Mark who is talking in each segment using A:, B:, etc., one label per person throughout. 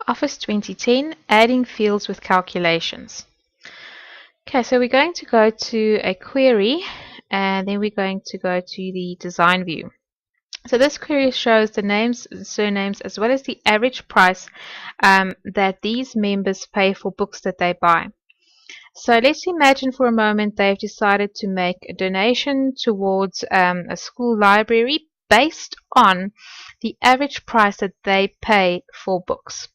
A: Office 2010, adding fields with calculations. Okay, so we're going to go to a query and then we're going to go to the design view. So this query shows the names and surnames as well as the average price that these members pay for books that they buy. So let's imagine for a moment they've decided to make a donation towards a school library based on the average price that they pay for books.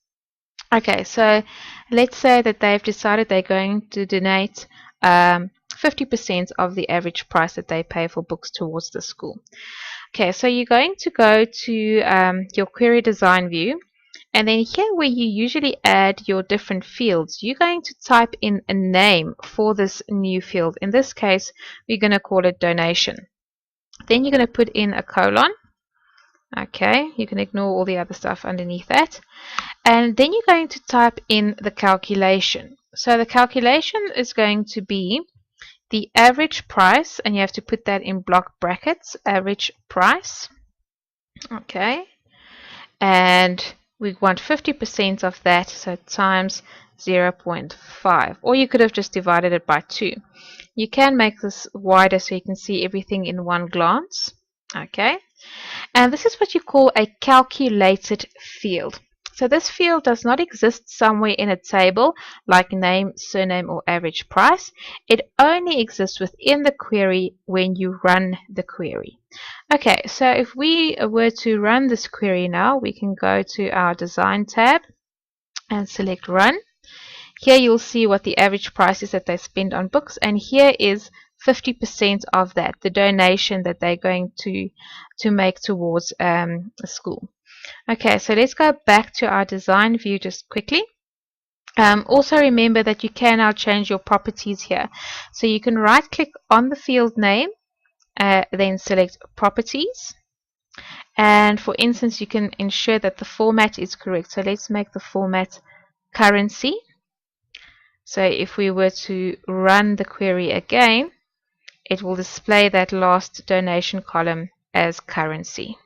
A: Okay, so let's say that they've decided they're going to donate 50% of the average price that they pay for books towards the school. Okay, so you're going to go to your query design view, and then here where you usually add your different fields, you're going to type in a name for this new field. In this case, we're going to call it donation. Then you're going to put in a colon. Okay, you can ignore all the other stuff underneath that. And then you're going to type in the calculation. So the calculation is going to be the average price, and you have to put that in block brackets, average price. Okay, and we want 50% of that, so times 0.5, or you could have just divided it by 2. You can make this wider so you can see everything in one glance. Okay, and this is what you call a calculated field. So this field does not exist somewhere in a table like name, surname, or average price. It only exists within the query when you run the query. Okay, so if we were to run this query now, we can go to our design tab and select run. Here you'll see what the average price is that they spend on books, and here is 50% of that, the donation that they're going to make towards a school. Okay, so let's go back to our design view just quickly. Also remember that you can now change your properties here. So you can right click on the field name, then select properties. And for instance, you can ensure that the format is correct. So let's make the format currency. So if we were to run the query again, it will display that last donation column as currency.